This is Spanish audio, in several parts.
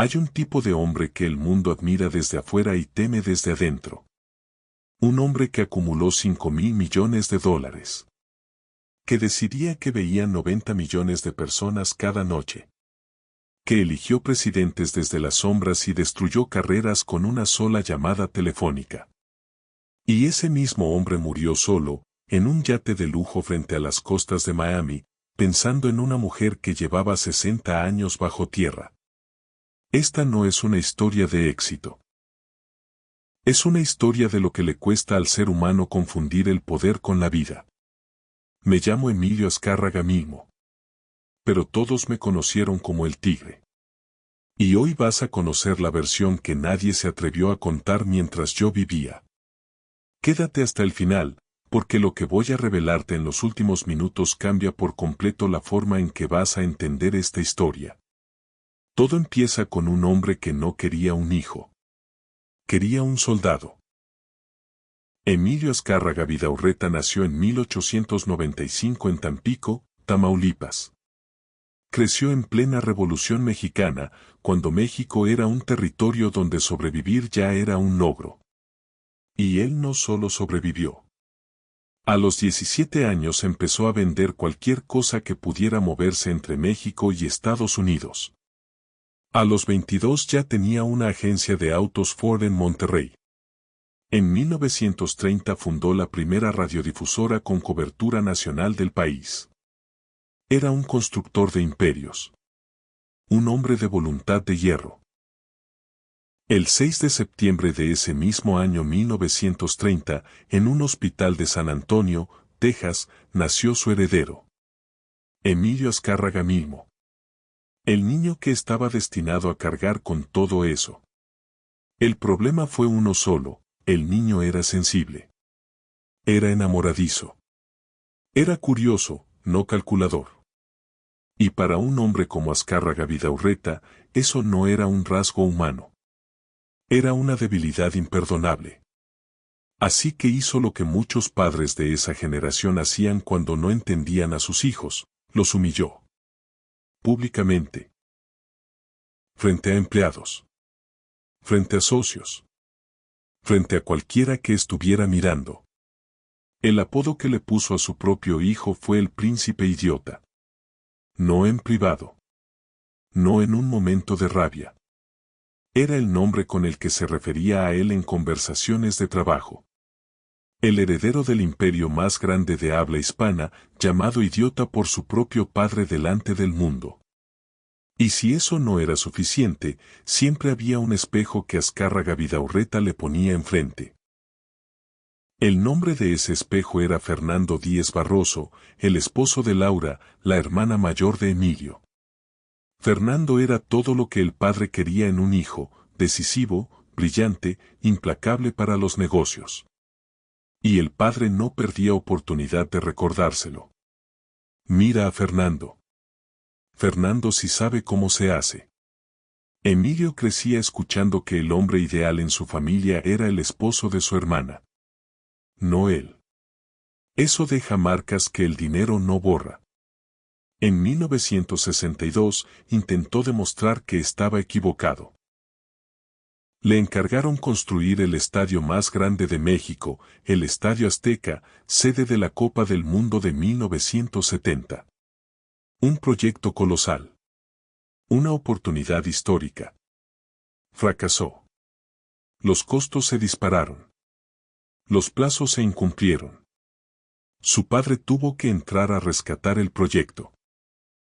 Hay un tipo de hombre que el mundo admira desde afuera y teme desde adentro. Un hombre que acumuló 5.000 millones de dólares. Que decidía que veían 90 millones de personas cada noche. Que eligió presidentes desde las sombras y destruyó carreras con una sola llamada telefónica. Y ese mismo hombre murió solo, en un yate de lujo frente a las costas de Miami, pensando en una mujer que llevaba 60 años bajo tierra. Esta no es una historia de éxito. Es una historia de lo que le cuesta al ser humano confundir el poder con la vida. Me llamo Emilio Azcárraga Milmo. Pero todos me conocieron como el Tigre. Y hoy vas a conocer la versión que nadie se atrevió a contar mientras yo vivía. Quédate hasta el final, porque lo que voy a revelarte en los últimos minutos cambia por completo la forma en que vas a entender esta historia. Todo empieza con un hombre que no quería un hijo. Quería un soldado. Emilio Azcárraga Vidaurreta nació en 1895 en Tampico, Tamaulipas. Creció en plena Revolución Mexicana, cuando México era un territorio donde sobrevivir ya era un logro. Y él no solo sobrevivió. A los 17 años empezó a vender cualquier cosa que pudiera moverse entre México y Estados Unidos. A los 22 ya tenía una agencia de autos Ford en Monterrey. En 1930 fundó la primera radiodifusora con cobertura nacional del país. Era un constructor de imperios. Un hombre de voluntad de hierro. El 6 de septiembre de ese mismo año 1930, en un hospital de San Antonio, Texas, nació su heredero. Emilio Azcárraga Milmo. El niño que estaba destinado a cargar con todo eso. El problema fue uno solo, el niño era sensible. Era enamoradizo. Era curioso, no calculador. Y para un hombre como Azcárraga Vidaurreta, eso no era un rasgo humano. Era una debilidad imperdonable. Así que hizo lo que muchos padres de esa generación hacían cuando no entendían a sus hijos, los humilló. Públicamente. Frente a empleados. Frente a socios. Frente a cualquiera que estuviera mirando. El apodo que le puso a su propio hijo fue el príncipe idiota. No en privado. No en un momento de rabia. Era el nombre con el que se refería a él en conversaciones de trabajo. El heredero del imperio más grande de habla hispana, llamado idiota por su propio padre delante del mundo. Y si eso no era suficiente, siempre había un espejo que Azcárraga Vidaurreta le ponía enfrente. El nombre de ese espejo era Fernando Díez Barroso, el esposo de Laura, la hermana mayor de Emilio. Fernando era todo lo que el padre quería en un hijo, decisivo, brillante, implacable para los negocios. Y el padre no perdía oportunidad de recordárselo. Mira a Fernando. Fernando sí sabe cómo se hace. Emilio crecía escuchando que el hombre ideal en su familia era el esposo de su hermana. No él. Eso deja marcas que el dinero no borra. En 1962 intentó demostrar que estaba equivocado. Le encargaron construir el estadio más grande de México, el Estadio Azteca, sede de la Copa del Mundo de 1970. Un proyecto colosal. Una oportunidad histórica. Fracasó. Los costos se dispararon. Los plazos se incumplieron. Su padre tuvo que entrar a rescatar el proyecto.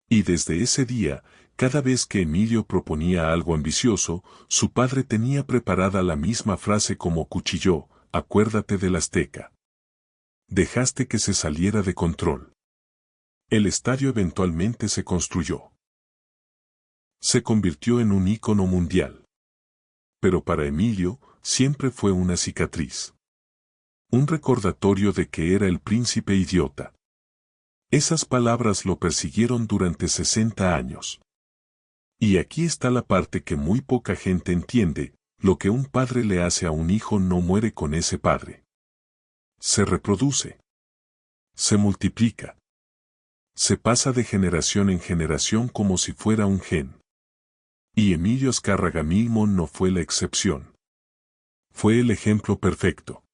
Y desde ese día, cada vez que Emilio proponía algo ambicioso, su padre tenía preparada la misma frase como cuchillo: acuérdate del Azteca. Dejaste que se saliera de control. El estadio eventualmente se construyó. Se convirtió en un ícono mundial. Pero para Emilio, siempre fue una cicatriz. Un recordatorio de que era el príncipe idiota. Esas palabras lo persiguieron durante 60 años. Y aquí está la parte que muy poca gente entiende: lo que un padre le hace a un hijo no muere con ese padre. Se reproduce. Se multiplica. Se pasa de generación en generación como si fuera un gen. Y Emilio Azcárraga Milmo no fue la excepción. Fue el ejemplo perfecto.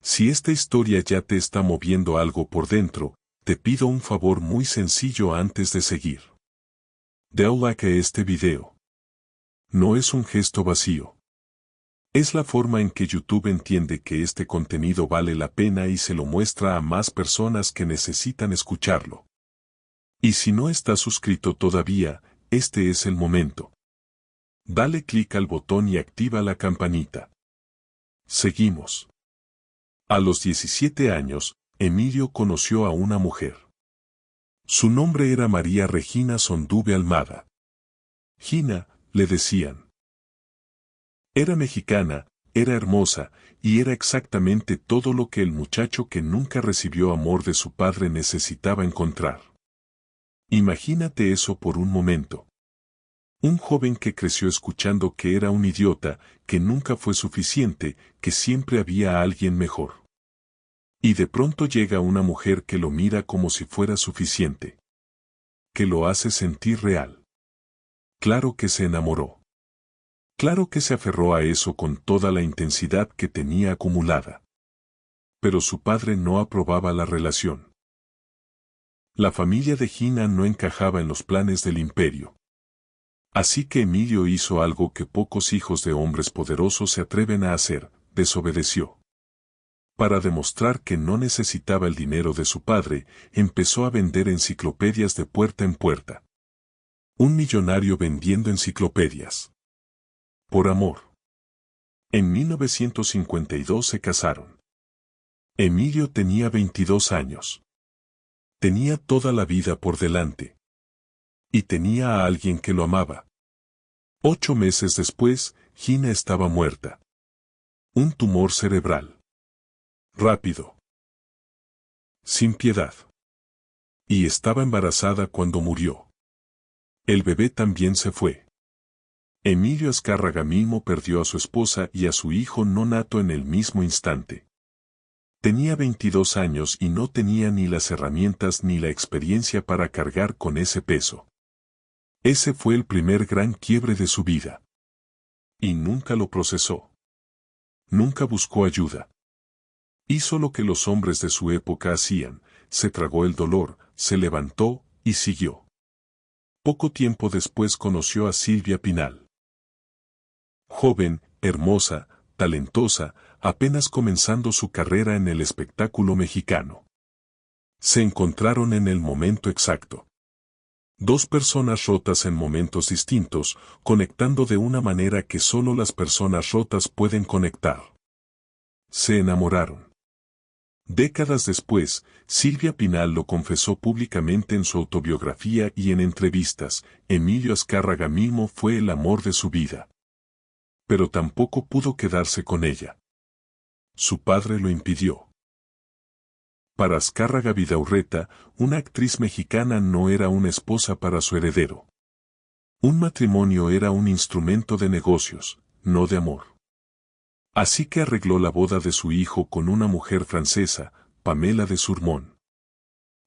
Si esta historia ya te está moviendo algo por dentro, te pido un favor muy sencillo antes de seguir. Dale like a este video. No es un gesto vacío. Es la forma en que YouTube entiende que este contenido vale la pena y se lo muestra a más personas que necesitan escucharlo. Y si no estás suscrito todavía, este es el momento. Dale clic al botón y activa la campanita. Seguimos. A los 17 años, Emilio conoció a una mujer. Su nombre era María Regina Sonduve Almada. Gina, le decían. Era mexicana, era hermosa, y era exactamente todo lo que el muchacho que nunca recibió amor de su padre necesitaba encontrar. Imagínate eso por un momento. Un joven que creció escuchando que era un idiota, que nunca fue suficiente, que siempre había alguien mejor. Y de pronto llega una mujer que lo mira como si fuera suficiente. Que lo hace sentir real. Claro que se enamoró. Claro que se aferró a eso con toda la intensidad que tenía acumulada. Pero su padre no aprobaba la relación. La familia de Gina no encajaba en los planes del imperio. Así que Emilio hizo algo que pocos hijos de hombres poderosos se atreven a hacer, desobedeció. Para demostrar que no necesitaba el dinero de su padre, empezó a vender enciclopedias de puerta en puerta. Un millonario vendiendo enciclopedias. Por amor. En 1952 se casaron. Emilio tenía 22 años. Tenía toda la vida por delante. Y tenía a alguien que lo amaba. 8 meses después, Gina estaba muerta. Un tumor cerebral. Rápido. Sin piedad. Y estaba embarazada cuando murió. El bebé también se fue. Emilio Azcárraga Milmo perdió a su esposa y a su hijo no nato en el mismo instante. Tenía 22 años y no tenía ni las herramientas ni la experiencia para cargar con ese peso. Ese fue el primer gran quiebre de su vida. Y nunca lo procesó. Nunca buscó ayuda. Hizo lo que los hombres de su época hacían, se tragó el dolor, se levantó y siguió. Poco tiempo después conoció a Silvia Pinal. Joven, hermosa, talentosa, apenas comenzando su carrera en el espectáculo mexicano. Se encontraron en el momento exacto. Dos personas rotas en momentos distintos, conectando de una manera que solo las personas rotas pueden conectar. Se enamoraron. Décadas después, Silvia Pinal lo confesó públicamente en su autobiografía y en entrevistas, Emilio Azcárraga Milmo fue el amor de su vida. Pero tampoco pudo quedarse con ella. Su padre lo impidió. Para Azcárraga Vidaurreta, una actriz mexicana no era una esposa para su heredero. Un matrimonio era un instrumento de negocios, no de amor. Así que arregló la boda de su hijo con una mujer francesa, Pamela de Surmont.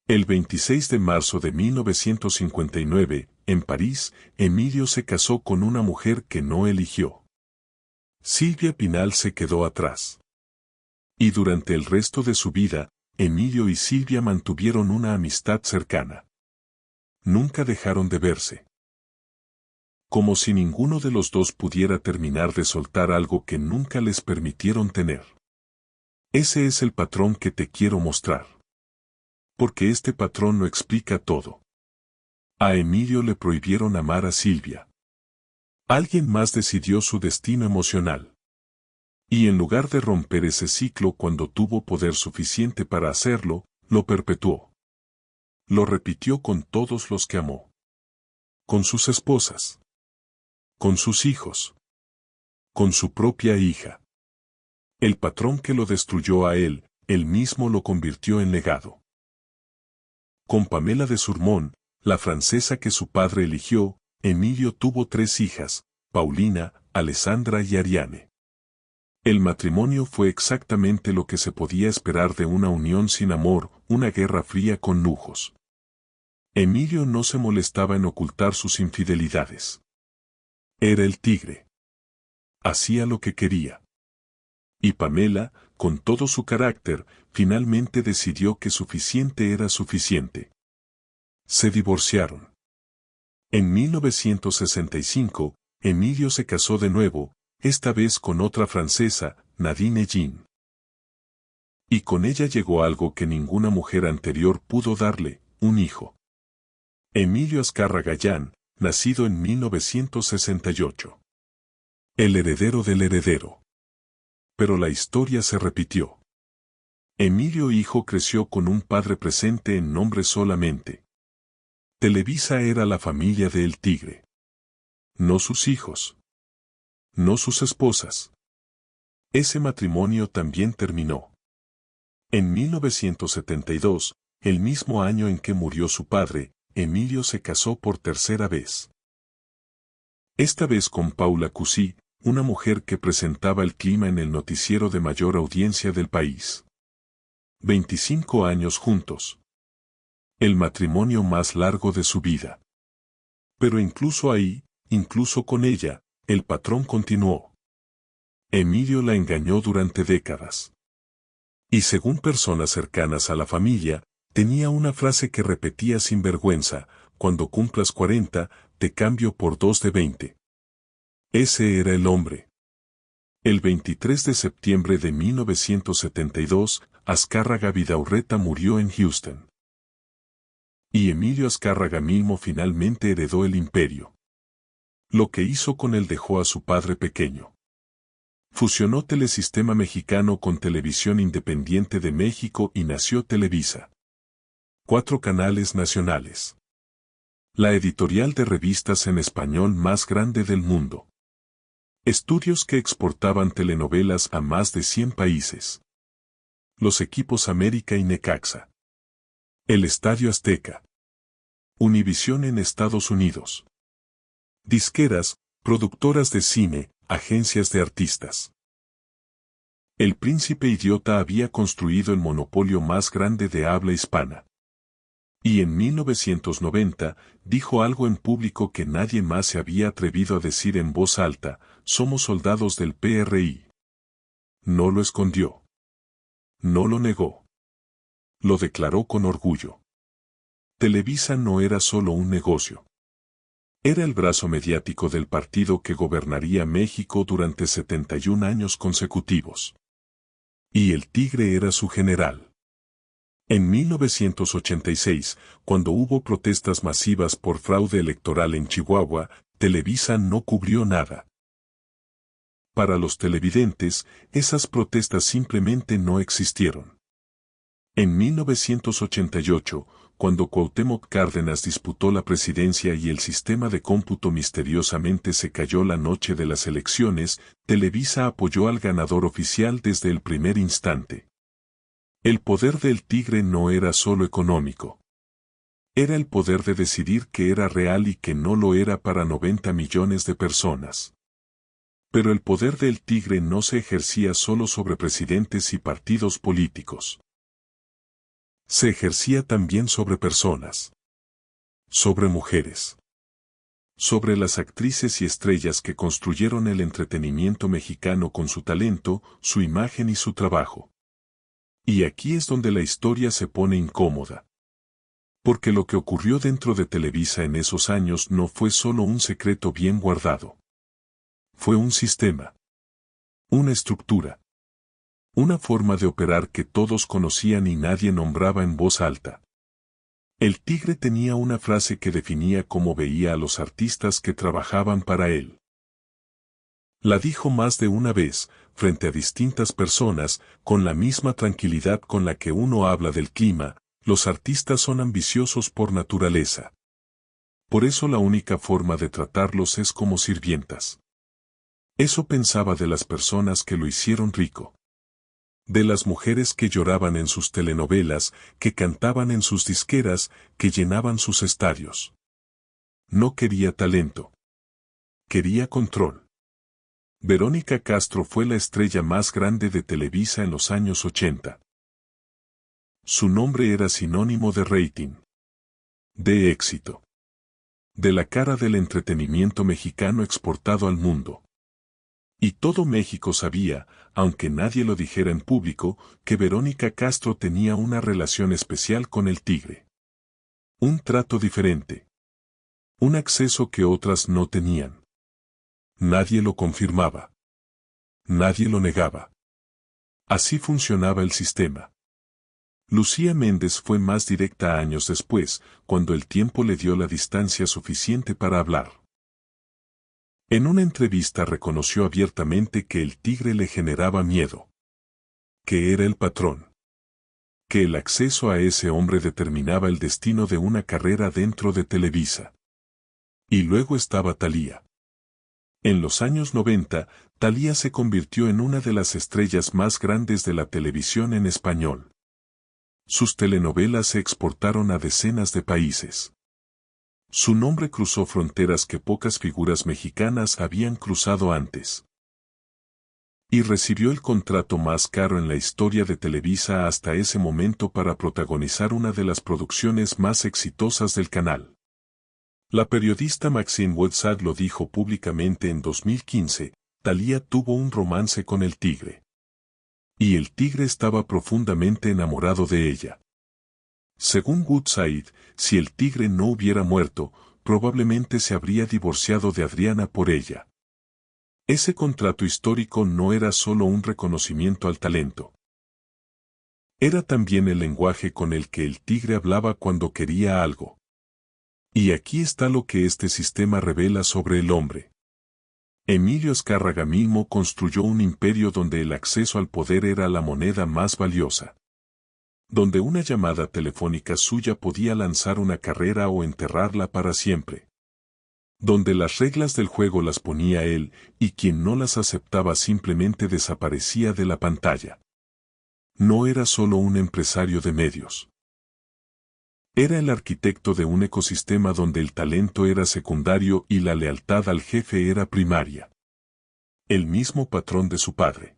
El 26 de marzo de 1959, en París, Emilio se casó con una mujer que no eligió. Silvia Pinal se quedó atrás. Y durante el resto de su vida, Emilio y Silvia mantuvieron una amistad cercana. Nunca dejaron de verse. Como si ninguno de los dos pudiera terminar de soltar algo que nunca les permitieron tener. Ese es el patrón que te quiero mostrar. Porque este patrón lo explica todo. A Emilio le prohibieron amar a Silvia. Alguien más decidió su destino emocional. Y en lugar de romper ese ciclo cuando tuvo poder suficiente para hacerlo, lo perpetuó. Lo repitió con todos los que amó. Con sus esposas. Con sus hijos. Con su propia hija. El patrón que lo destruyó a él mismo lo convirtió en legado. Con Pamela de Surmont, la francesa que su padre eligió, Emilio tuvo 3 hijas, Paulina, Alessandra y Ariane. El matrimonio fue exactamente lo que se podía esperar de una unión sin amor, una guerra fría con lujos. Emilio no se molestaba en ocultar sus infidelidades. Era el tigre. Hacía lo que quería. Y Pamela, con todo su carácter, finalmente decidió que suficiente era suficiente. Se divorciaron. En 1965, Emilio se casó de nuevo, esta vez con otra francesa, Nadine Jean. Y con ella llegó algo que ninguna mujer anterior pudo darle, un hijo. Emilio Azcárraga Llán, nacido en 1968. El heredero del heredero. Pero la historia se repitió. Emilio hijo creció con un padre presente en nombre solamente. Televisa era la familia de El Tigre. No sus hijos. No sus esposas. Ese matrimonio también terminó. En 1972, el mismo año en que murió su padre, Emilio se casó por tercera vez. Esta vez con Paula Cusí, una mujer que presentaba el clima en el noticiero de mayor audiencia del país. 25 años juntos. El matrimonio más largo de su vida. Pero incluso ahí, incluso con ella, el patrón continuó. Emilio la engañó durante décadas. Y según personas cercanas a la familia, tenía una frase que repetía sin vergüenza: cuando cumplas 40, te cambio por 2 de 20. Ese era el hombre. El 23 de septiembre de 1972, Azcárraga Vidaurreta murió en Houston. Y Emilio Azcárraga Milmo finalmente heredó el imperio. Lo que hizo con él dejó a su padre pequeño. Fusionó Telesistema Mexicano con Televisión Independiente de México y nació Televisa. 4 canales nacionales. La editorial de revistas en español más grande del mundo. Estudios que exportaban telenovelas a más de 100 países. Los equipos América y Necaxa. El Estadio Azteca. Univisión en Estados Unidos. Disqueras, productoras de cine, agencias de artistas. El príncipe idiota había construido el monopolio más grande de habla hispana. Y en 1990, dijo algo en público que nadie más se había atrevido a decir en voz alta: somos soldados del PRI. No lo escondió. No lo negó. Lo declaró con orgullo. Televisa no era solo un negocio. Era el brazo mediático del partido que gobernaría México durante 71 años consecutivos. Y el Tigre era su general. En 1986, cuando hubo protestas masivas por fraude electoral en Chihuahua, Televisa no cubrió nada. Para los televidentes, esas protestas simplemente no existieron. En 1988, cuando Cuauhtémoc Cárdenas disputó la presidencia y el sistema de cómputo misteriosamente se cayó la noche de las elecciones, Televisa apoyó al ganador oficial desde el primer instante. El poder del Tigre no era solo económico. Era el poder de decidir qué era real y qué no lo era para 90 millones de personas. Pero el poder del Tigre no se ejercía solo sobre presidentes y partidos políticos. Se ejercía también sobre personas. Sobre mujeres. Sobre las actrices y estrellas que construyeron el entretenimiento mexicano con su talento, su imagen y su trabajo. Y aquí es donde la historia se pone incómoda. Porque lo que ocurrió dentro de Televisa en esos años no fue solo un secreto bien guardado. Fue un sistema. Una estructura. Una forma de operar que todos conocían y nadie nombraba en voz alta. El Tigre tenía una frase que definía cómo veía a los artistas que trabajaban para él. La dijo más de una vez, frente a distintas personas, con la misma tranquilidad con la que uno habla del clima: los artistas son ambiciosos por naturaleza. Por eso la única forma de tratarlos es como sirvientas. Eso pensaba de las personas que lo hicieron rico. De las mujeres que lloraban en sus telenovelas, que cantaban en sus disqueras, que llenaban sus estadios. No quería talento. Quería control. Verónica Castro fue la estrella más grande de Televisa en los años 80. Su nombre era sinónimo de rating. De éxito. de la cara del entretenimiento mexicano exportado al mundo. Y todo México sabía, aunque nadie lo dijera en público, que Verónica Castro tenía una relación especial con el Tigre. Un trato diferente. Un acceso que otras no tenían. Nadie lo confirmaba. Nadie lo negaba. Así funcionaba el sistema. Lucía Méndez fue más directa años después, cuando el tiempo le dio la distancia suficiente para hablar. En una entrevista reconoció abiertamente que el Tigre le generaba miedo. Que era el patrón. Que el acceso a ese hombre determinaba el destino de una carrera dentro de Televisa. Y luego estaba Thalía. En los años 90, Thalía se convirtió en una de las estrellas más grandes de la televisión en español. Sus telenovelas se exportaron a decenas de países. Su nombre cruzó fronteras que pocas figuras mexicanas habían cruzado antes. Y recibió el contrato más caro en la historia de Televisa hasta ese momento para protagonizar una de las producciones más exitosas del canal. La periodista Maxine Woodside lo dijo públicamente en 2015, Thalía tuvo un romance con el Tigre. Y el Tigre estaba profundamente enamorado de ella. Según Woodside, si el Tigre no hubiera muerto, probablemente se habría divorciado de Adriana por ella. Ese contrato histórico no era solo un reconocimiento al talento. Era también el lenguaje con el que el Tigre hablaba cuando quería algo. Y aquí está lo que este sistema revela sobre el hombre. Emilio Azcárraga mismo construyó un imperio donde el acceso al poder era la moneda más valiosa. Donde una llamada telefónica suya podía lanzar una carrera o enterrarla para siempre. Donde las reglas del juego las ponía él, y quien no las aceptaba simplemente desaparecía de la pantalla. No era solo un empresario de medios. Era el arquitecto de un ecosistema donde el talento era secundario y la lealtad al jefe era primaria. El mismo patrón de su padre.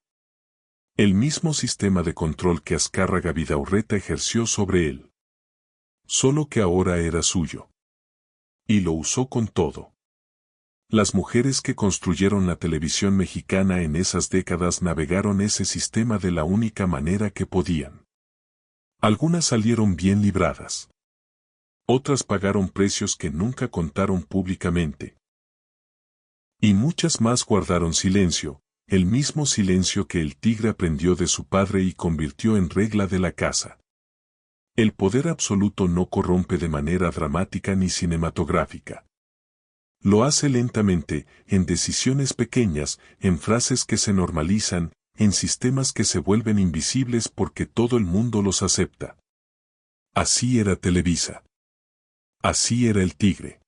El mismo sistema de control que Azcárraga Vidaurreta ejerció sobre él. Solo que ahora era suyo. Y lo usó con todo. Las mujeres que construyeron la televisión mexicana en esas décadas navegaron ese sistema de la única manera que podían. Algunas salieron bien libradas. Otras pagaron precios que nunca contaron públicamente. Y muchas más guardaron silencio, el mismo silencio que el Tigre aprendió de su padre y convirtió en regla de la casa. El poder absoluto no corrompe de manera dramática ni cinematográfica. Lo hace lentamente, en decisiones pequeñas, en frases que se normalizan, en sistemas que se vuelven invisibles porque todo el mundo los acepta. Así era Televisa. Así era el Tigre.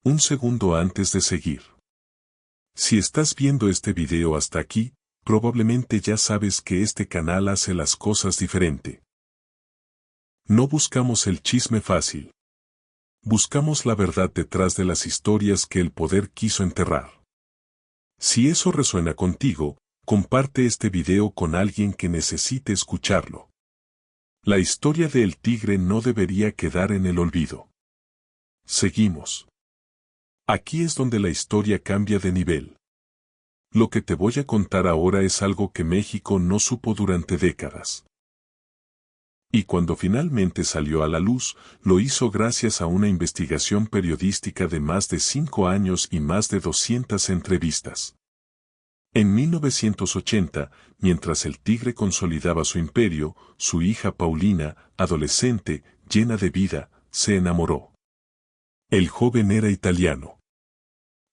Un segundo antes de seguir. Si estás viendo este video hasta aquí, probablemente ya sabes que este canal hace las cosas diferente. No buscamos el chisme fácil. Buscamos la verdad detrás de las historias que el poder quiso enterrar. Si eso resuena contigo, comparte este video con alguien que necesite escucharlo. La historia de El Tigre no debería quedar en el olvido. Seguimos. Aquí es donde la historia cambia de nivel. Lo que te voy a contar ahora es algo que México no supo durante décadas. Y cuando finalmente salió a la luz, lo hizo gracias a una investigación periodística de más de 5 años y más de 200 entrevistas. En 1980, mientras el Tigre consolidaba su imperio, su hija Paulina, adolescente, llena de vida, se enamoró. El joven era italiano.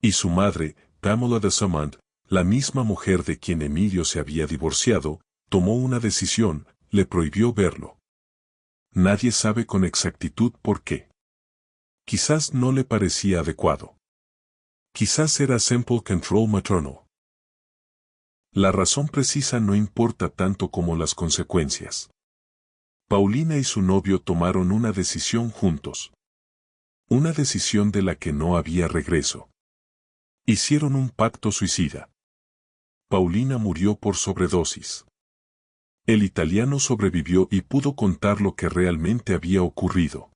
Y su madre, Pamela de Samant, la misma mujer de quien Emilio se había divorciado, tomó una decisión, le prohibió verlo. Nadie sabe con exactitud por qué. Quizás no le parecía adecuado. Quizás era simple control maternal. La razón precisa no importa tanto como las consecuencias. Paulina y su novio tomaron una decisión juntos. Una decisión de la que no había regreso. Hicieron un pacto suicida. Paulina murió por sobredosis. El italiano sobrevivió y pudo contar lo que realmente había ocurrido.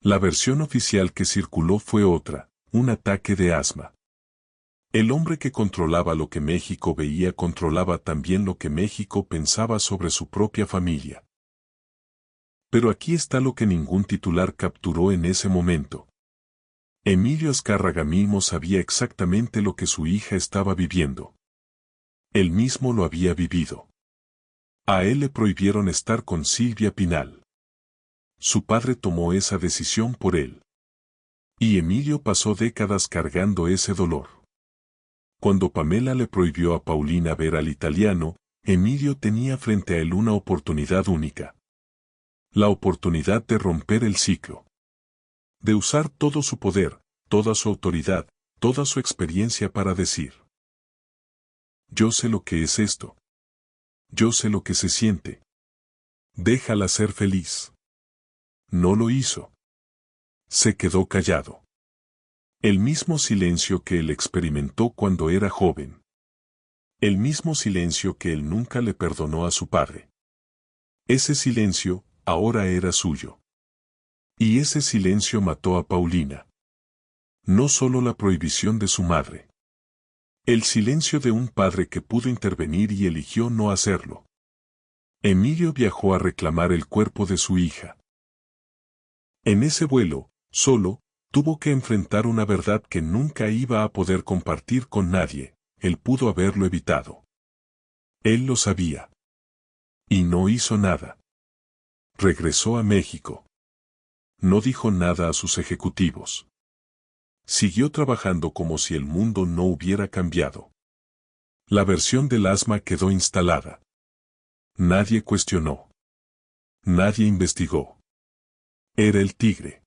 La versión oficial que circuló fue otra, un ataque de asma. El hombre que controlaba lo que México veía controlaba también lo que México pensaba sobre su propia familia. Pero aquí está lo que ningún titular capturó en ese momento. Emilio Azcárraga mismo sabía exactamente lo que su hija estaba viviendo. Él mismo lo había vivido. A él le prohibieron estar con Silvia Pinal. Su padre tomó esa decisión por él. Y Emilio pasó décadas cargando ese dolor. Cuando Pamela le prohibió a Paulina ver al italiano, Emilio tenía frente a él una oportunidad única. La oportunidad de romper el ciclo. De usar todo su poder, toda su autoridad, toda su experiencia para decir: yo sé lo que es esto. Yo sé lo que se siente. Déjala ser feliz. No lo hizo. Se quedó callado. El mismo silencio que él experimentó cuando era joven. El mismo silencio que él nunca le perdonó a su padre. Ese silencio, ahora era suyo. Y ese silencio mató a Paulina. No solo la prohibición de su madre. El silencio de un padre que pudo intervenir y eligió no hacerlo. Emilio viajó a reclamar el cuerpo de su hija. En ese vuelo, solo, tuvo que enfrentar una verdad que nunca iba a poder compartir con nadie. Él pudo haberlo evitado. Él lo sabía. Y no hizo nada. Regresó a México. No dijo nada a sus ejecutivos. Siguió trabajando como si el mundo no hubiera cambiado. La versión del asma quedó instalada. Nadie cuestionó. Nadie investigó. Era el tigre.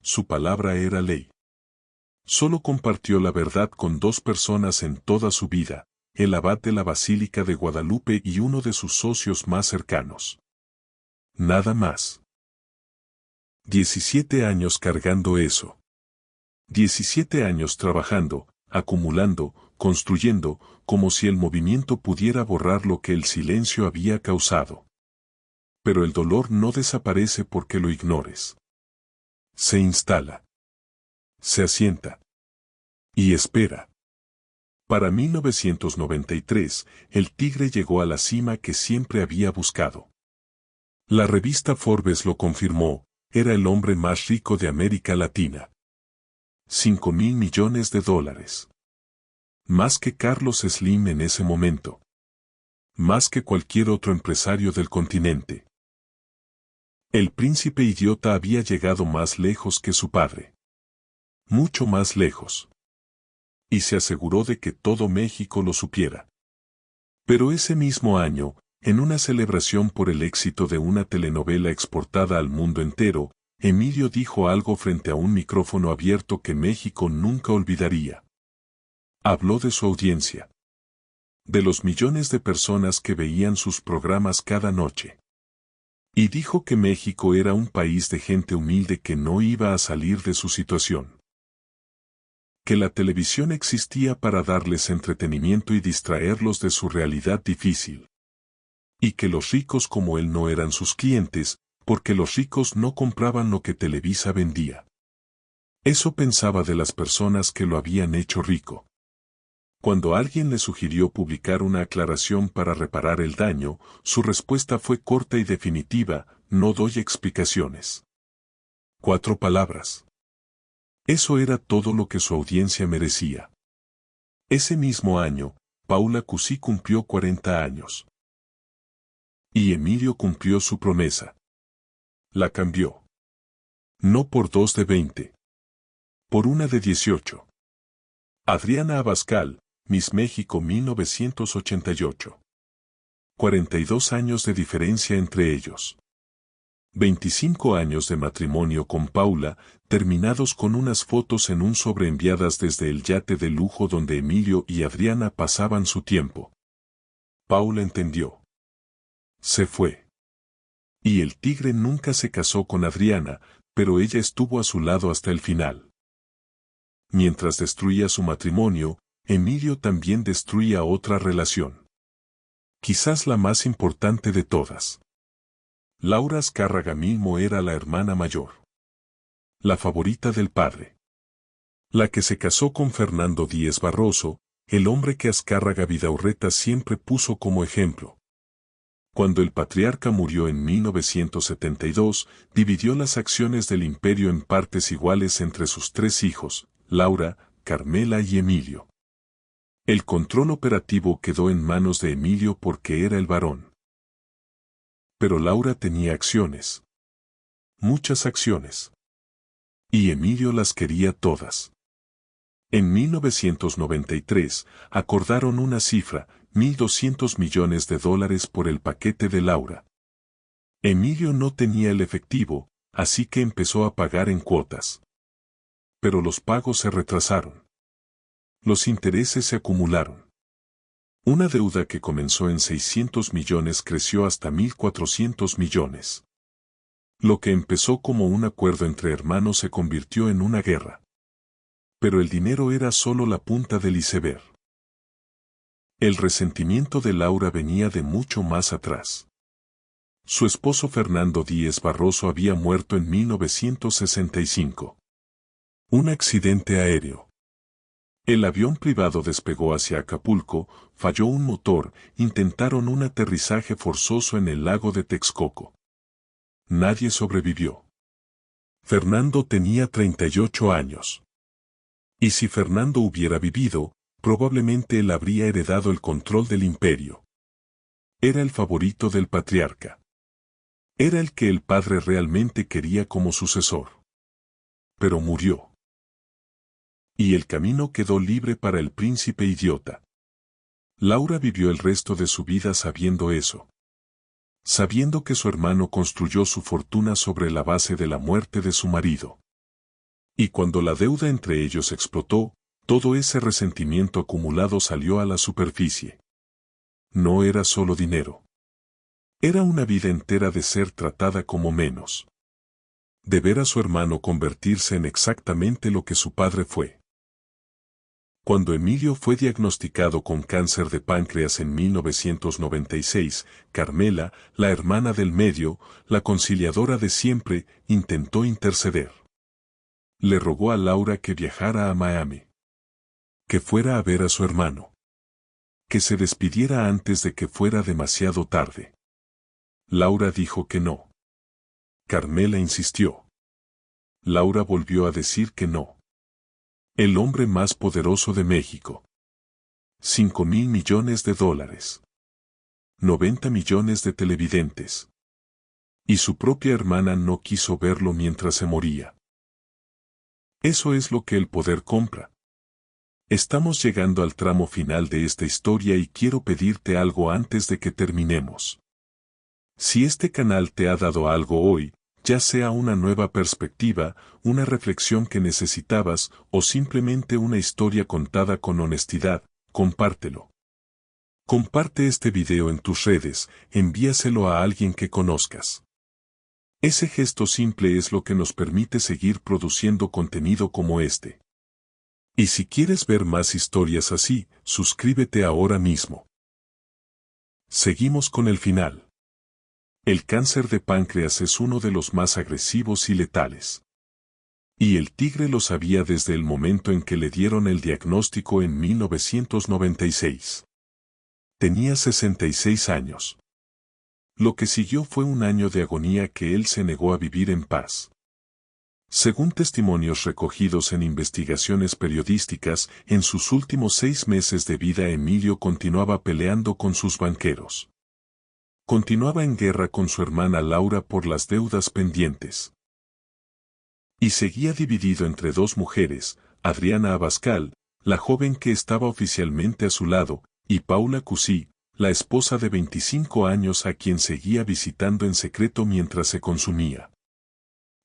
Su palabra era ley. Solo compartió la verdad con dos personas en toda su vida, el abad de la Basílica de Guadalupe y uno de sus socios más cercanos. Nada más. 17 años cargando eso. 17 años trabajando, acumulando, construyendo, como si el movimiento pudiera borrar lo que el silencio había causado. Pero el dolor no desaparece porque lo ignores. Se instala. Se asienta. Y espera. Para 1993, el tigre llegó a la cima que siempre había buscado. La revista Forbes lo confirmó, era el hombre más rico de América Latina. 5.000 millones de dólares. Más que Carlos Slim en ese momento. Más que cualquier otro empresario del continente. El príncipe idiota había llegado más lejos que su padre. Mucho más lejos. Y se aseguró de que todo México lo supiera. Pero ese mismo año, en una celebración por el éxito de una telenovela exportada al mundo entero, Emilio dijo algo frente a un micrófono abierto que México nunca olvidaría. Habló de su audiencia. De los millones de personas que veían sus programas cada noche. Y dijo que México era un país de gente humilde que no iba a salir de su situación. Que la televisión existía para darles entretenimiento y distraerlos de su realidad difícil. Y que los ricos como él no eran sus clientes, porque los ricos no compraban lo que Televisa vendía. Eso pensaba de las personas que lo habían hecho rico. Cuando alguien le sugirió publicar una aclaración para reparar el daño, su respuesta fue corta y definitiva: no doy explicaciones. 4 palabras. Eso era todo lo que su audiencia merecía. Ese mismo año, Paula Cusí cumplió 40 años. Y Emilio cumplió su promesa. La cambió. No por 2 de 20. Por una de 18. Adriana Abascal, Miss México 1988. 42 años de diferencia entre ellos. 25 años de matrimonio con Paula, terminados con unas fotos en un sobre enviadas desde el yate de lujo donde Emilio y Adriana pasaban su tiempo. Paula entendió. Se fue. Y el tigre nunca se casó con Adriana, pero ella estuvo a su lado hasta el final. Mientras destruía su matrimonio, Emilio también destruía otra relación. Quizás la más importante de todas. Laura Azcárraga mismo era la hermana mayor. La favorita del padre. La que se casó con Fernando Díez Barroso, el hombre que Azcárraga Vidaurreta siempre puso como ejemplo. Cuando el patriarca murió en 1972, dividió las acciones del imperio en partes iguales entre sus tres hijos, Laura, Carmela y Emilio. El control operativo quedó en manos de Emilio porque era el varón. Pero Laura tenía acciones. Muchas acciones. Y Emilio las quería todas. En 1993, acordaron una cifra, $1.200 millones por el paquete de Laura. Emilio no tenía el efectivo, así que empezó a pagar en cuotas. Pero los pagos se retrasaron. Los intereses se acumularon. Una deuda que comenzó en 600 millones creció hasta 1.400 millones. Lo que empezó como un acuerdo entre hermanos se convirtió en una guerra. Pero el dinero era solo la punta del iceberg. El resentimiento de Laura venía de mucho más atrás. Su esposo Fernando Díez Barroso había muerto en 1965. Un accidente aéreo. El avión privado despegó hacia Acapulco, falló un motor, intentaron un aterrizaje forzoso en el lago de Texcoco. Nadie sobrevivió. Fernando tenía 38 años. Y si Fernando hubiera vivido, probablemente él habría heredado el control del imperio. Era el favorito del patriarca. Era el que el padre realmente quería como sucesor. Pero murió. Y el camino quedó libre para el príncipe idiota. Laura vivió el resto de su vida sabiendo eso. Sabiendo que su hermano construyó su fortuna sobre la base de la muerte de su marido. Y cuando la deuda entre ellos explotó, todo ese resentimiento acumulado salió a la superficie. No era solo dinero. Era una vida entera de ser tratada como menos. De ver a su hermano convertirse en exactamente lo que su padre fue. Cuando Emilio fue diagnosticado con cáncer de páncreas en 1996, Carmela, la hermana del medio, la conciliadora de siempre, intentó interceder. Le rogó a Laura que viajara a Miami. Que fuera a ver a su hermano. Que se despidiera antes de que fuera demasiado tarde. Laura dijo que no. Carmela insistió. Laura volvió a decir que no. El hombre más poderoso de México. $5.000 millones. 90 millones de televidentes. Y su propia hermana no quiso verlo mientras se moría. Eso es lo que el poder compra. Estamos llegando al tramo final de esta historia y quiero pedirte algo antes de que terminemos. Si este canal te ha dado algo hoy, ya sea una nueva perspectiva, una reflexión que necesitabas o simplemente una historia contada con honestidad, compártelo. Comparte este video en tus redes, envíaselo a alguien que conozcas. Ese gesto simple es lo que nos permite seguir produciendo contenido como este. Y si quieres ver más historias así, suscríbete ahora mismo. Seguimos con el final. El cáncer de páncreas es uno de los más agresivos y letales. Y el tigre lo sabía desde el momento en que le dieron el diagnóstico en 1996. Tenía 66 años. Lo que siguió fue un año de agonía que él se negó a vivir en paz. Según testimonios recogidos en investigaciones periodísticas, en sus últimos 6 meses de vida Emilio continuaba peleando con sus banqueros. Continuaba en guerra con su hermana Laura por las deudas pendientes. Y seguía dividido entre dos mujeres, Adriana Abascal, la joven que estaba oficialmente a su lado, y Paula Cusí, la esposa de 25 años a quien seguía visitando en secreto mientras se consumía.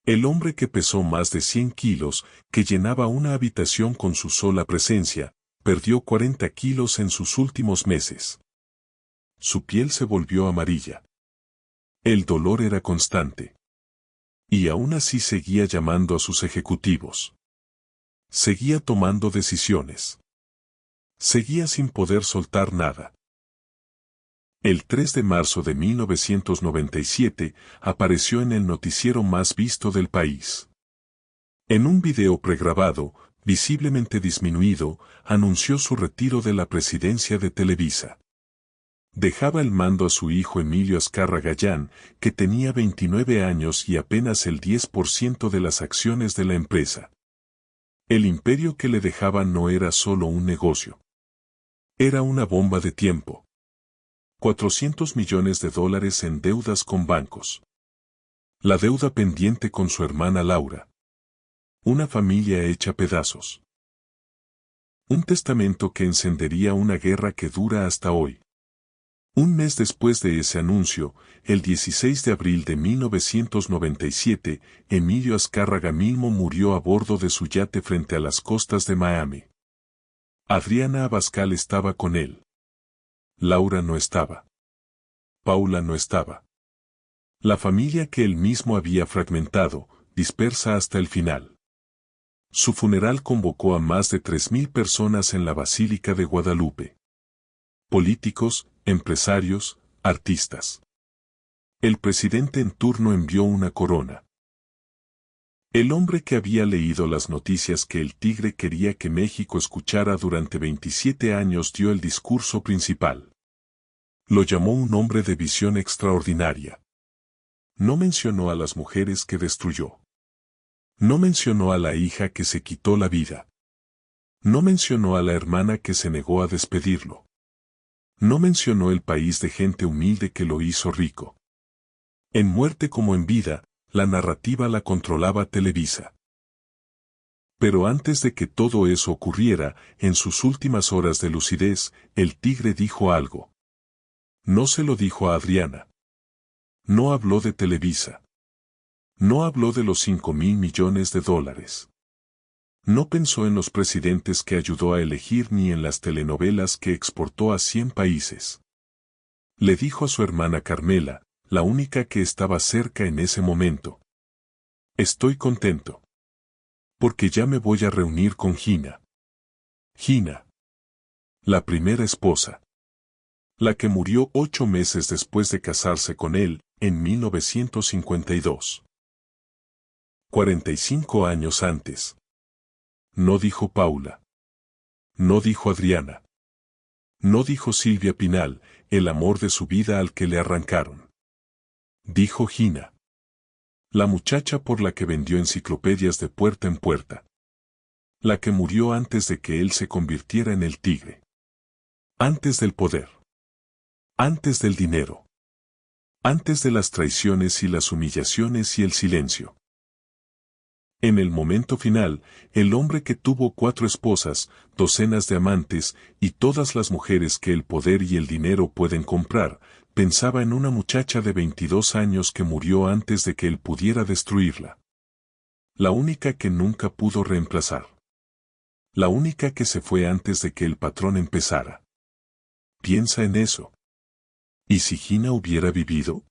El hombre que pesó más de 100 kilos, que llenaba una habitación con su sola presencia, perdió 40 kilos en sus últimos meses. Su piel se volvió amarilla. El dolor era constante. Y aún así seguía llamando a sus ejecutivos. Seguía tomando decisiones. Seguía sin poder soltar nada. El 3 de marzo de 1997, apareció en el noticiero más visto del país. En un video pregrabado, visiblemente disminuido, anunció su retiro de la presidencia de Televisa. Dejaba el mando a su hijo Emilio Azcarra Gallán, que tenía 29 años y apenas el 10% de las acciones de la empresa. El imperio que le dejaba no era solo un negocio. Era una bomba de tiempo. 400 millones de dólares en deudas con bancos. La deuda pendiente con su hermana Laura. Una familia hecha pedazos. Un testamento que encendería una guerra que dura hasta hoy. Un mes después de ese anuncio, el 16 de abril de 1997, Emilio Azcárraga Milmo murió a bordo de su yate frente a las costas de Miami. Adriana Abascal estaba con él. Laura no estaba. Paula no estaba. La familia que él mismo había fragmentado, dispersa hasta el final. Su funeral convocó a más de 3.000 personas en la Basílica de Guadalupe. Políticos, empresarios, artistas. El presidente en turno envió una corona. El hombre que había leído las noticias que el Tigre quería que México escuchara durante 27 años dio el discurso principal. Lo llamó un hombre de visión extraordinaria. No mencionó a las mujeres que destruyó. No mencionó a la hija que se quitó la vida. No mencionó a la hermana que se negó a despedirlo. No mencionó el país de gente humilde que lo hizo rico. En muerte como en vida, la narrativa la controlaba Televisa. Pero antes de que todo eso ocurriera, en sus últimas horas de lucidez, el Tigre dijo algo. No se lo dijo a Adriana. No habló de Televisa. No habló de los 5.000 millones de dólares. No pensó en los presidentes que ayudó a elegir ni en las telenovelas que exportó a 100 países. Le dijo a su hermana Carmela, la única que estaba cerca en ese momento. Estoy contento. Porque ya me voy a reunir con Gina. Gina. La primera esposa. La que murió 8 meses después de casarse con él, en 1952. 45 años antes. No dijo Paula. No dijo Adriana. No dijo Silvia Pinal, el amor de su vida al que le arrancaron. Dijo Gina. La muchacha por la que vendió enciclopedias de puerta en puerta. La que murió antes de que él se convirtiera en el Tigre. Antes del poder. Antes del dinero. Antes de las traiciones y las humillaciones y el silencio. En el momento final, el hombre que tuvo 4 esposas, docenas de amantes, y todas las mujeres que el poder y el dinero pueden comprar, pensaba en una muchacha de 22 años que murió antes de que él pudiera destruirla. La única que nunca pudo reemplazar. La única que se fue antes de que el patrón empezara. Piensa en eso. ¿Y si Gina hubiera vivido?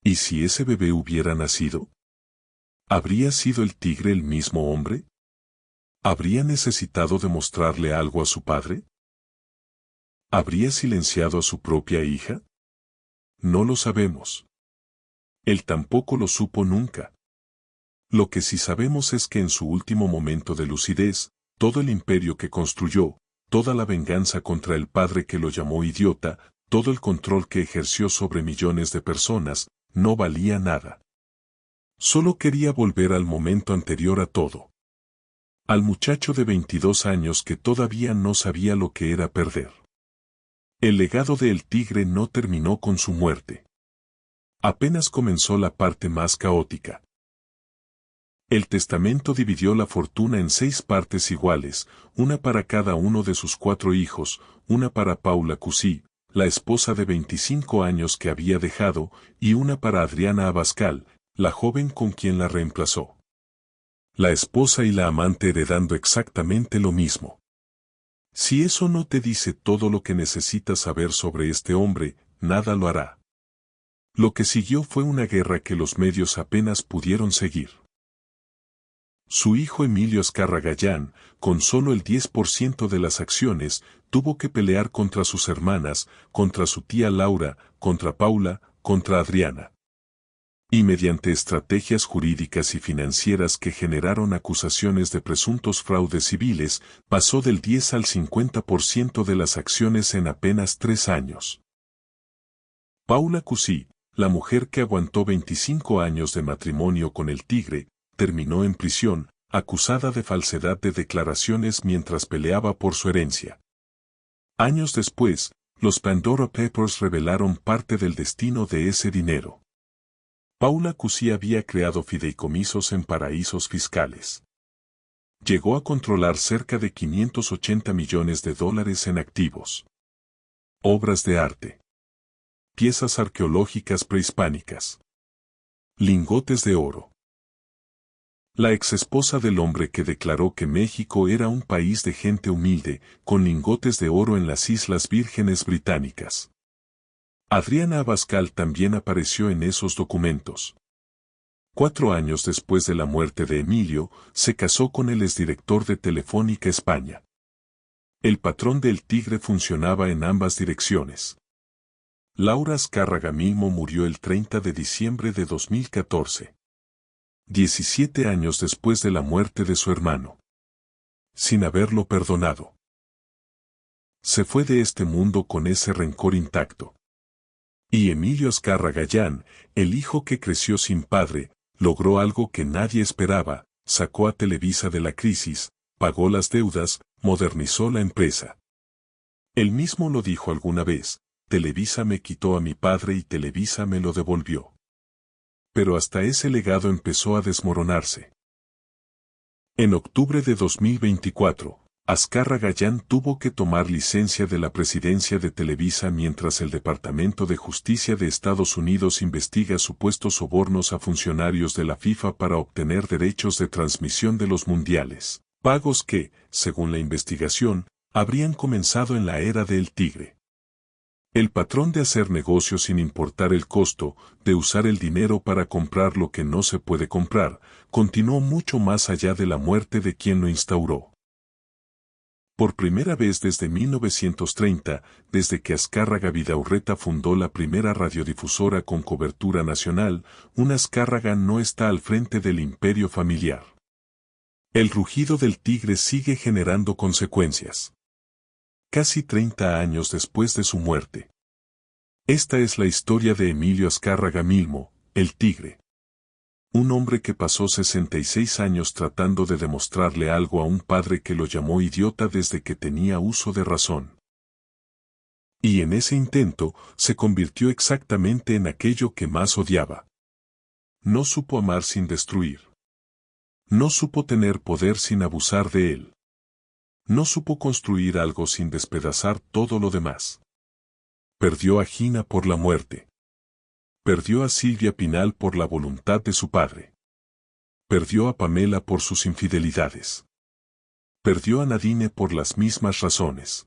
¿Y si ese bebé hubiera nacido? ¿Habría sido el Tigre el mismo hombre? ¿Habría necesitado demostrarle algo a su padre? ¿Habría silenciado a su propia hija? No lo sabemos. Él tampoco lo supo nunca. Lo que sí sabemos es que en su último momento de lucidez, todo el imperio que construyó, toda la venganza contra el padre que lo llamó idiota, todo el control que ejerció sobre millones de personas, no valía nada. Solo quería volver al momento anterior a todo. Al muchacho de 22 años que todavía no sabía lo que era perder. El legado de El Tigre no terminó con su muerte. Apenas comenzó la parte más caótica. El testamento dividió la fortuna en 6 partes iguales, una para cada uno de sus 4 hijos, una para Paula Cusí, la esposa de 25 años que había dejado, y una para Adriana Abascal, la joven con quien la reemplazó. La esposa y la amante heredando exactamente lo mismo. Si eso no te dice todo lo que necesitas saber sobre este hombre, nada lo hará. Lo que siguió fue una guerra que los medios apenas pudieron seguir. Su hijo Emilio Azcárraga Gallán, con solo el 10% de las acciones, tuvo que pelear contra sus hermanas, contra su tía Laura, contra Paula, contra Adriana. Y mediante estrategias jurídicas y financieras que generaron acusaciones de presuntos fraudes civiles, pasó del 10 al 50% de las acciones en apenas 3 años. Paula Cussí, la mujer que aguantó 25 años de matrimonio con el tigre, terminó en prisión, acusada de falsedad de declaraciones mientras peleaba por su herencia. Años después, los Pandora Papers revelaron parte del destino de ese dinero. Paula Cussí había creado fideicomisos en paraísos fiscales. Llegó a controlar cerca de $580 millones en activos. Obras de arte. Piezas arqueológicas prehispánicas. Lingotes de oro. La exesposa del hombre que declaró que México era un país de gente humilde, con lingotes de oro en las Islas Vírgenes Británicas. Adriana Abascal también apareció en esos documentos. 4 años después de la muerte de Emilio, se casó con el exdirector de Telefónica España. El patrón del tigre funcionaba en ambas direcciones. Laura Azcárraga Milmo murió el 30 de diciembre de 2014. 17 años después de la muerte de su hermano. Sin haberlo perdonado. Se fue de este mundo con ese rencor intacto. Y Emilio Azcárraga Llán, el hijo que creció sin padre, logró algo que nadie esperaba, sacó a Televisa de la crisis, pagó las deudas, modernizó la empresa. Él mismo lo dijo alguna vez, Televisa me quitó a mi padre y Televisa me lo devolvió. Pero hasta ese legado empezó a desmoronarse. En octubre de 2024, Azcárraga Llán tuvo que tomar licencia de la presidencia de Televisa mientras el Departamento de Justicia de Estados Unidos investiga supuestos sobornos a funcionarios de la FIFA para obtener derechos de transmisión de los mundiales, pagos que, según la investigación, habrían comenzado en la era del Tigre. El patrón de hacer negocios sin importar el costo, de usar el dinero para comprar lo que no se puede comprar, continuó mucho más allá de la muerte de quien lo instauró. Por primera vez desde 1930, desde que Azcárraga Vidaurreta fundó la primera radiodifusora con cobertura nacional, un Azcárraga no está al frente del imperio familiar. El rugido del tigre sigue generando consecuencias. Casi 30 años después de su muerte. Esta es la historia de Emilio Azcárraga Milmo, el tigre. Un hombre que pasó 66 años tratando de demostrarle algo a un padre que lo llamó idiota desde que tenía uso de razón. Y en ese intento, se convirtió exactamente en aquello que más odiaba. No supo amar sin destruir. No supo tener poder sin abusar de él. No supo construir algo sin despedazar todo lo demás. Perdió a Gina por la muerte. Perdió a Silvia Pinal por la voluntad de su padre. Perdió a Pamela por sus infidelidades. Perdió a Nadine por las mismas razones.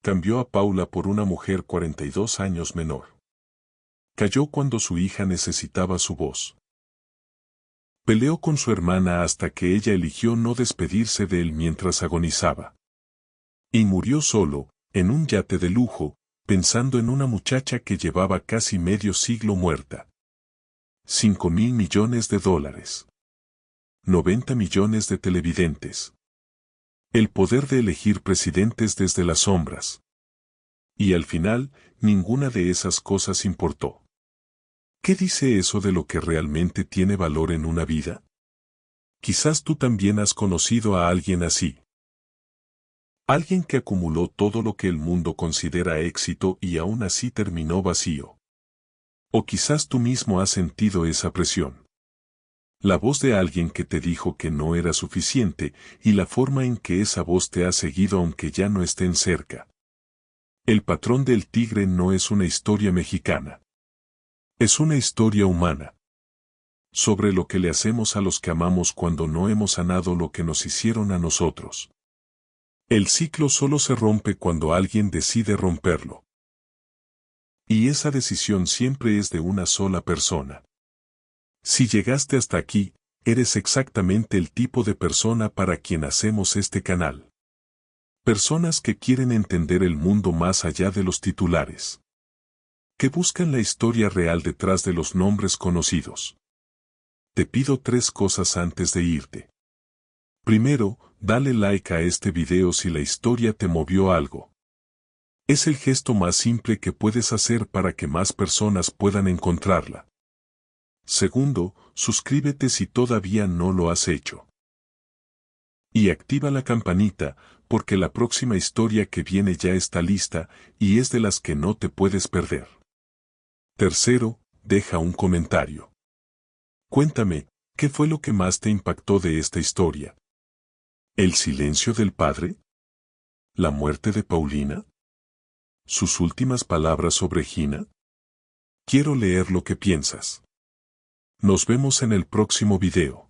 Cambió a Paula por una mujer 42 años menor. Cayó cuando su hija necesitaba su voz. Peleó con su hermana hasta que ella eligió no despedirse de él mientras agonizaba. Y murió solo, en un yate de lujo, pensando en una muchacha que llevaba casi medio siglo muerta. $5.000 millones. 90 millones de televidentes. El poder de elegir presidentes desde las sombras. Y al final, ninguna de esas cosas importó. ¿Qué dice eso de lo que realmente tiene valor en una vida? Quizás tú también has conocido a alguien así. Alguien que acumuló todo lo que el mundo considera éxito y aún así terminó vacío. O quizás tú mismo has sentido esa presión. La voz de alguien que te dijo que no era suficiente y la forma en que esa voz te ha seguido aunque ya no estén cerca. El patrón del tigre no es una historia mexicana. Es una historia humana. Sobre lo que le hacemos a los que amamos cuando no hemos sanado lo que nos hicieron a nosotros. El ciclo solo se rompe cuando alguien decide romperlo. Y esa decisión siempre es de una sola persona. Si llegaste hasta aquí, eres exactamente el tipo de persona para quien hacemos este canal. Personas que quieren entender el mundo más allá de los titulares. que buscan la historia real detrás de los nombres conocidos. Te pido 3 cosas antes de irte. Primero, dale like a este video si la historia te movió algo. Es el gesto más simple que puedes hacer para que más personas puedan encontrarla. Segundo, suscríbete si todavía no lo has hecho. Y activa la campanita, porque la próxima historia que viene ya está lista y es de las que no te puedes perder. Tercero, deja un comentario. Cuéntame, ¿qué fue lo que más te impactó de esta historia? ¿El silencio del padre? ¿La muerte de Paulina? ¿Sus últimas palabras sobre Gina? Quiero leer lo que piensas. Nos vemos en el próximo video.